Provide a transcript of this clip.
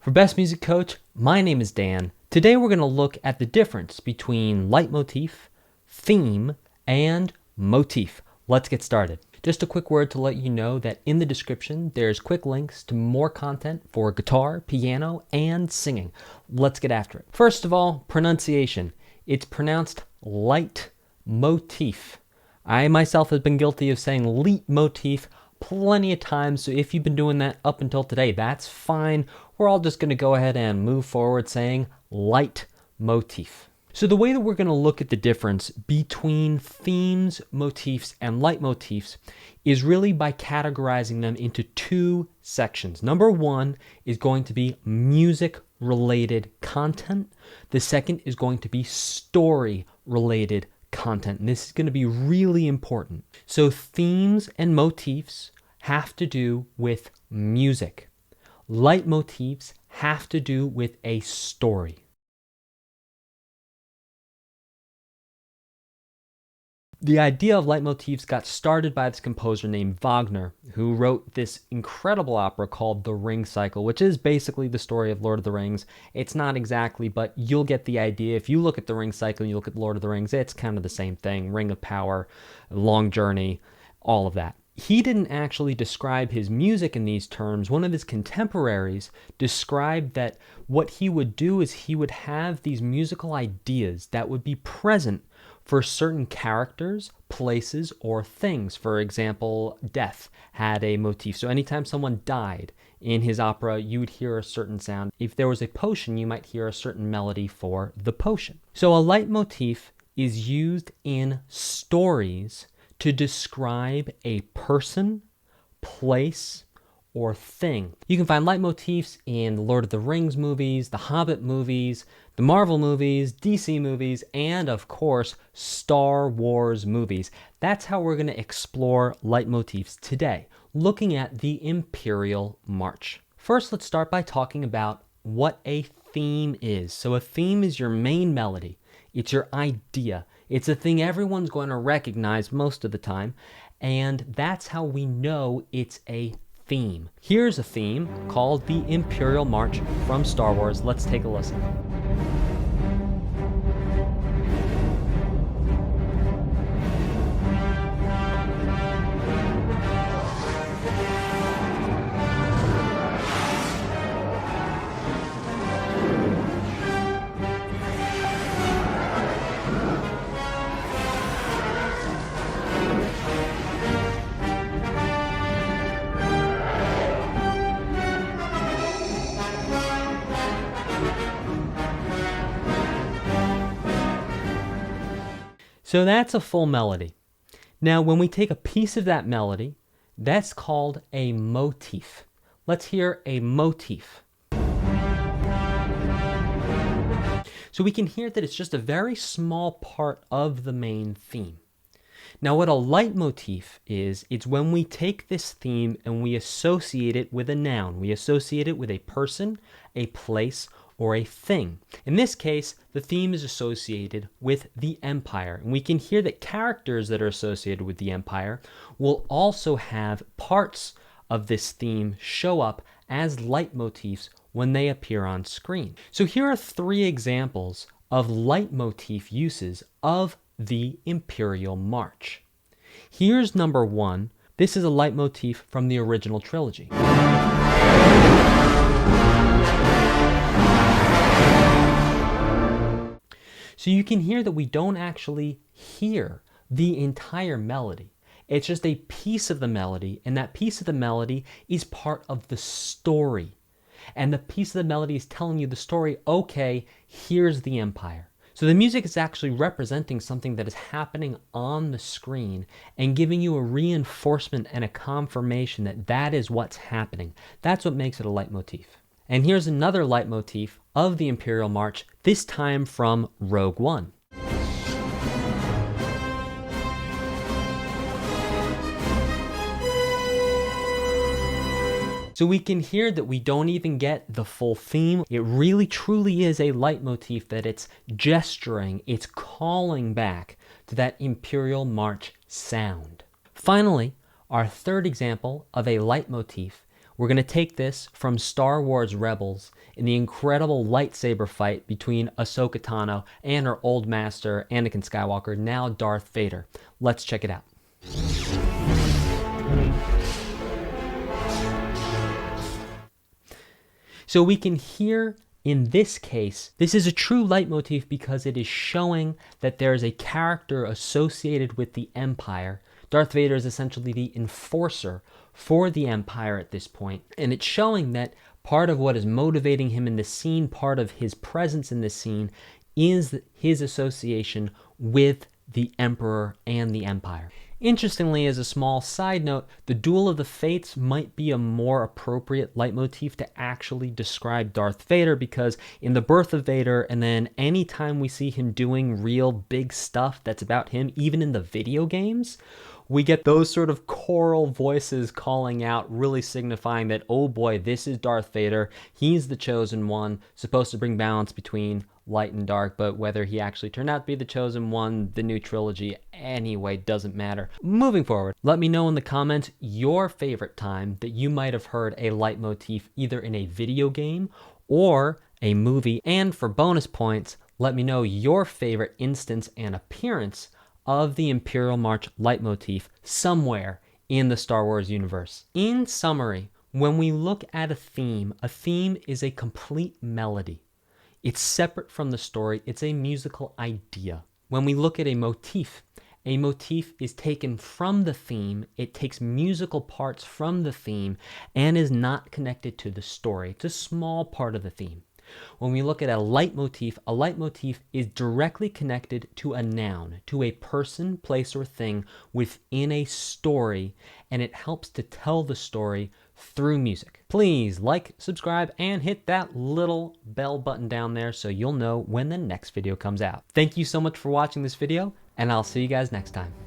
For Best Music Coach, my name is Dan. Today we're going to look at the difference between leitmotif, theme, and motif. Let's get started. Just a quick word to let you know that in the description there's quick links to more content for guitar, piano, and singing. Let's get after it. First of all, pronunciation. It's pronounced leitmotif. I myself have been guilty of saying leitmotif plenty of times, so if you've been doing that up until today, that's fine. We're all just going to go ahead and move forward saying leitmotif. So the way that we're going to look at the difference between themes, motifs, and leitmotifs is really by categorizing them into two sections. Number one is going to be music-related content. The second is going to be story-related content. And this is going to be really important. So themes and motifs have to do with music. Leitmotifs have to do with a story. The idea of leitmotifs got started by this composer named Wagner, who wrote this incredible opera called The Ring Cycle, which is basically the story of Lord of the Rings. It's not exactly, but you'll get the idea. If you look at The Ring Cycle and you look at Lord of the Rings, it's kind of the same thing. Ring of Power, long journey, all of that. He didn't actually describe his music in these terms. One of his contemporaries described that what he would do is he would have these musical ideas that would be present for certain characters, places, or things. For example, death had a motif. So anytime someone died in his opera, you would hear a certain sound. If there was a potion, you might hear a certain melody for the potion. So a leitmotif is used in stories to describe a person, place, or thing. You can find leitmotifs in the Lord of the Rings movies, the Hobbit movies, the Marvel movies, DC movies, and of course, Star Wars movies. That's how we're going to explore leitmotifs today, looking at the Imperial March. First, let's start by talking about what a theme is. So a theme is your main melody. It's your idea. It's a thing everyone's going to recognize most of the time, and that's how we know it's a theme. Here's a theme called the Imperial March from Star Wars. Let's take a listen. So that's a full melody. Now, when we take a piece of that melody, that's called a motif. Let's hear a motif. So we can hear that it's just a very small part of the main theme. Now, what a leitmotif is, it's when we take this theme and we associate it with a noun. We associate it with a person, a place, or a thing. In this case, the theme is associated with the empire. And we can hear that characters that are associated with the empire will also have parts of this theme show up as leitmotifs when they appear on screen. So here are three examples of leitmotif uses of the Imperial March. Here's number one. This is a leitmotif from the original trilogy. So you can hear that we don't actually hear the entire melody. It's just a piece of the melody, and that piece of the melody is part of the story. And the piece of the melody is telling you the story, okay, here's the empire. So the music is actually representing something that is happening on the screen and giving you a reinforcement and a confirmation that that is what's happening. That's what makes it a leitmotif. And here's another leitmotif of the Imperial March, this time from Rogue One. So we can hear that we don't even get the full theme. It really truly is a leitmotif that it's gesturing, it's calling back to that Imperial March sound. Finally, our third example of a leitmotif We're going to take this from Star Wars Rebels in the incredible lightsaber fight between Ahsoka Tano and her old master, Anakin Skywalker, now Darth Vader. Let's check it out. So we can hear, in this case, this is a true leitmotif because it is showing that there is a character associated with the Empire. Darth Vader is essentially the enforcer for the Empire at this point, and it's showing that part of what is motivating him in the scene, part of his presence in this scene, is his association with the Emperor and the Empire. Interestingly, as a small side note, the Duel of the Fates might be a more appropriate leitmotif to actually describe Darth Vader, because in The Birth of Vader, and then anytime we see him doing real big stuff that's about him, even in the video games, we get those sort of choral voices calling out, really signifying that, oh boy, this is Darth Vader. He's the chosen one, supposed to bring balance between light and dark, but whether he actually turned out to be the chosen one, the new trilogy, anyway, doesn't matter. Moving forward, let me know in the comments your favorite time that you might have heard a leitmotif either in a video game or a movie. And for bonus points, let me know your favorite instance and appearance of the Imperial March leitmotif somewhere in the Star Wars universe. In summary, when we look at a theme is a complete melody. It's separate from the story. It's a musical idea. When we look at a motif is taken from the theme. It takes musical parts from the theme and is not connected to the story. It's a small part of the theme. When we look at a leitmotif is directly connected to a noun, to a person, place, or thing within a story, and it helps to tell the story through music. Please like, subscribe, and hit that little bell button down there so you'll know when the next video comes out. Thank you so much for watching this video, and I'll see you guys next time.